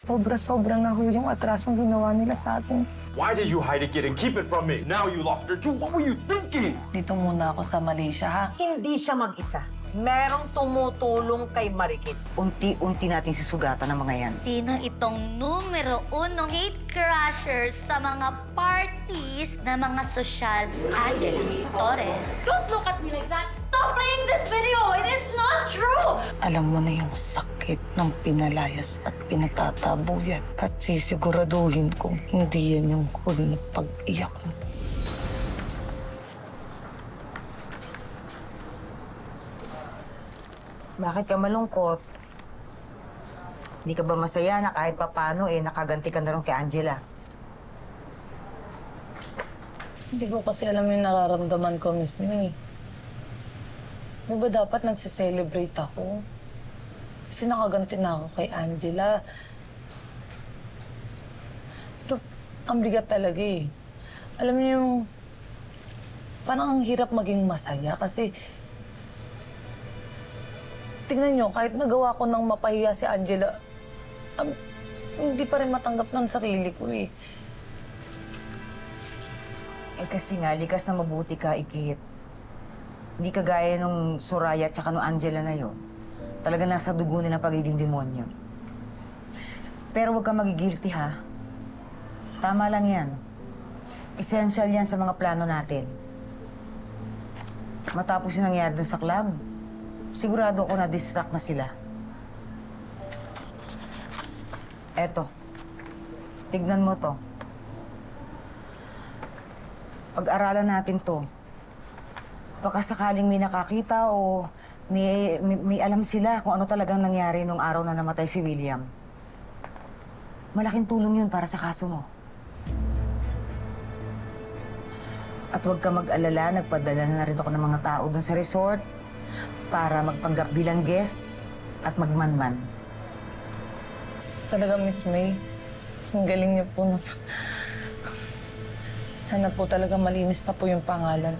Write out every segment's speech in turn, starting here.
Sobra-sobra na ho yung atrasong ginawa nila sa atin. Why did you hide it, kid, and keep it from me? Now you lost your Jew. What were you thinking? Dito muna ako sa Malaysia, ha? Hindi siya mag-isa. Merong tumutulong kay Marikit. Unti-unti natin susugatan ng mga yan. Sino itong numero unong hate crashers sa mga parties na mga sosyal? Angela Torres. Don't look at me like that! Stop playing this video! It's not true! Alam mo na yung sakit ng pinalayas at pinatatabuyan. At sisiguraduhin kong hindi yan yung huling pag-iyak mo. Bakit ka malungkot? Hindi ka ba masaya na kahit papano nakaganti ka na rin kay Angela? Hindi ko kasi alam yung nararamdaman ko mismo eh. Di ba dapat nagsiselebrate ako? Kasi nakaganti na ako kay Angela. Pero ang bigat talaga eh. Alam niyo yung... Parang ang hirap maging masaya kasi... Tingnan niyo, kahit nagawa ko ng mapahiya si Angela, hindi pa rin matanggap ng sarili ko eh. Kasi nga, likas na mabuti ka, Ikit. Hindi ka gaya nung Soraya at saka nung Angela na yun. Talaga nasa dugo nila pagiging demonyo. Pero huwag kang magigilty, ha? Tama lang yan. Essential yan sa mga plano natin. Matapos yung nangyari dun sa club, sigurado ako na-distract na sila. Eto, tignan mo to. Pag-aralan natin to. Baka sakaling may nakakita o may alam sila kung ano talagang nangyari nung araw na namatay si William. Malaking tulong yun para sa kaso mo. At huwag ka mag-alala, nagpadala na rin ako ng mga tao doon sa resort para magpanggap bilang guest at magmanman. Talaga, Miss May, ang galing niyo po. Sana po talaga malinis na po yung pangalan.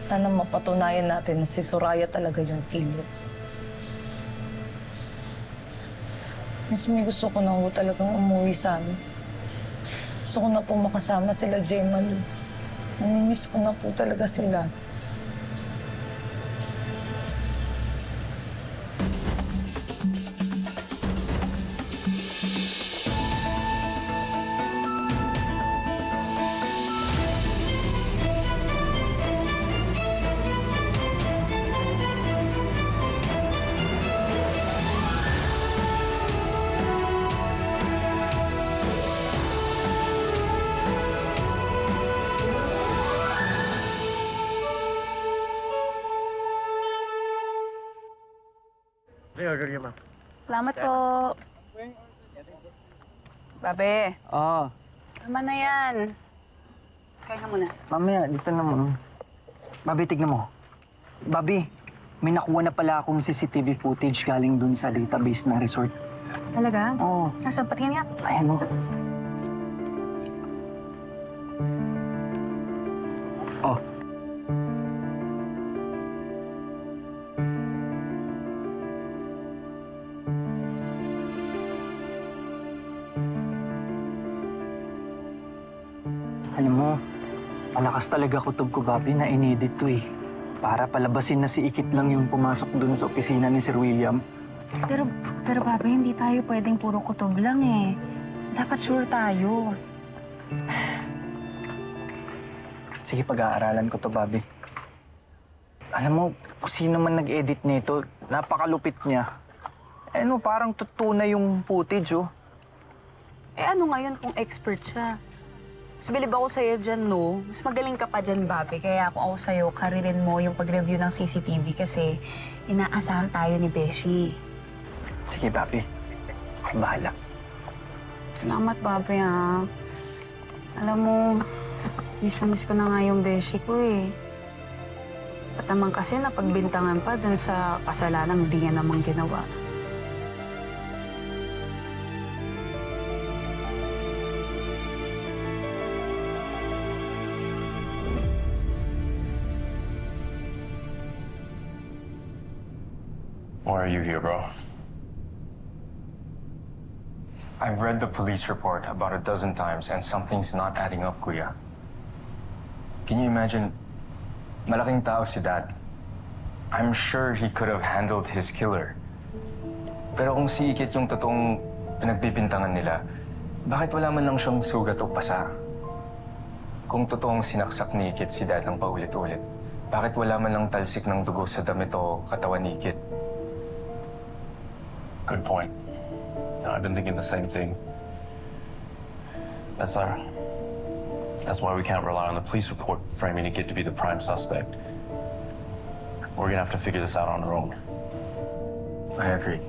Sana mapatunayan natin na si Soraya talaga yung killer. Miss May, gusto ko na po talagang umuwi sa amin. Gusto ko na po makasama sila Gemma Lu. Namimiss ko na po talaga sila. Salamat po. Babe, Oo. tama na yan. Kaya ka muna. Mamaya, dito na mo. Babi, tignan mo. Babi, may nakuha na pala akong CCTV footage galing dun sa database ng resort. Talaga? Oo. Nasaan? Patingin nga. Ayan o. Oh. Alam mo, malakas talaga kutob ko, Bobby, na inedit to eh. Para palabasin na si Ikit lang yung pumasok dun sa opisina ni Sir William. Pero Babe, hindi tayo pwedeng puro kutob lang eh. Dapat sure tayo. Sige, pag-aaralan ko to, Bobby. Alam mo, kung sino man nag-edit nito, napakalupit niya. Ano, parang tutunay yung footage, oh. Eh ano ngayon kung expert siya? Mas bilib ako sa'yo dyan, no? Mas magaling ka pa dyan, Babe. Kaya ako sa'yo, karirin mo yung pag-review ng CCTV kasi inaasahan tayo ni Beshi. Sige, Bobby. Ako bahala. Salamat, Babe, ha? Alam mo, miss na miss ko na nga yung Beshi ko, eh. At naman kasi napagbintangan pa dun sa kasalanang hindi niya namang ginawa. Why are you here, bro? I've read the police report about a dozen times and something's not adding up, Kuya. Can you imagine, malaking tao si Dad. I'm sure he could have handled his killer. Pero kung si Ikit yung totoong pinagbibintangan nila, bakit wala man lang siyang sugat o pasa? Kung totoong sinaksak ni Ikit si Dad ng paulit-ulit, bakit wala man lang talsik ng dugo sa damit o katawan ni Ikit? Good point. I've been thinking the same thing. That's why we can't rely on the police report framing Ikit to be the prime suspect. We're gonna have to figure this out on our own. I agree.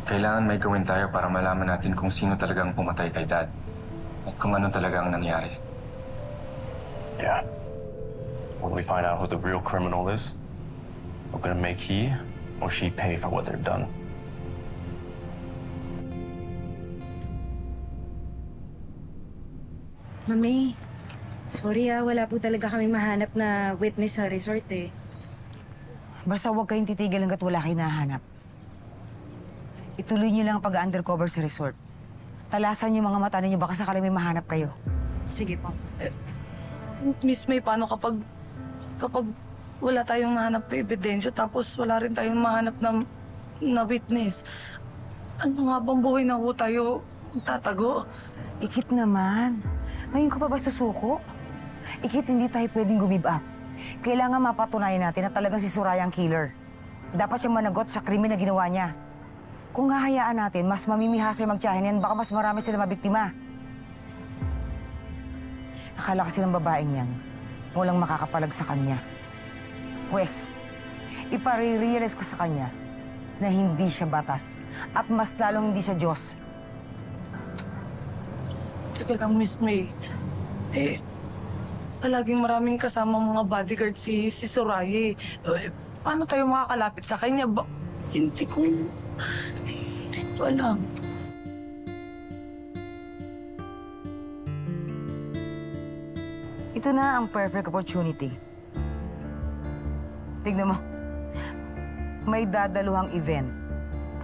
Kailangan may gawin tayo para malaman natin kung sino talagang pumatay kay Dad at kung ano talagang nangyari. Yeah. When we find out who the real criminal is, we're gonna make he or she pay for what they've done. Mami, sorry wala po talaga kami mahanap na witness sa resort eh. Basta huwag kayong titigil hanggat wala kayong nahanap. Ituloy niyo lang ang pag-undercover sa resort. Talasan niyo mga mata ninyo, baka sakaling may mahanap kayo. Sige po. Miss May, paano kapag wala tayong nahanap na ebidensya tapos wala rin tayong mahanap na witness? Ano nga bang buhay na ho tayo tatago? Ikit naman. Ngayon ka pa ba susuko? Ikit, hindi tayo pwedeng give up. Kailangan mapatunayan natin na talagang si Soraya ang killer. Dapat siyang managot sa krimen na ginawa niya. Kung hahayaan natin, mas mamimihasay magtiyahin yan, baka mas marami sila mabiktima. Akala kasi ng babaeng yan, walang makakapalag sa kanya. Pwes, ipare-realize ko sa kanya na hindi siya batas at mas lalong hindi siya Diyos. Teka lang, Miss May. Palaging maraming kasama mga bodyguard si Soraya. Paano tayo makakalapit sa kanya? Hindi ko alam. Ito na ang perfect opportunity. Tignan mo. May dadaluhang event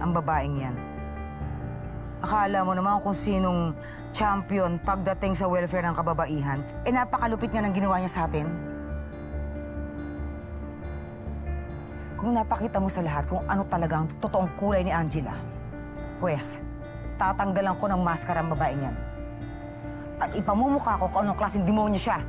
ang babaeng yan. Akala mo naman kung sinong champion pagdating sa welfare ng kababaihan, napakalupit nga ng ginawa niya sa atin. Kung napakita mo sa lahat kung ano talagang totoong kulay ni Angela, pues, tatanggalan ko ng maskara ang babaeng yan. At ipamumukha ko kung anong klaseng demonyo siya.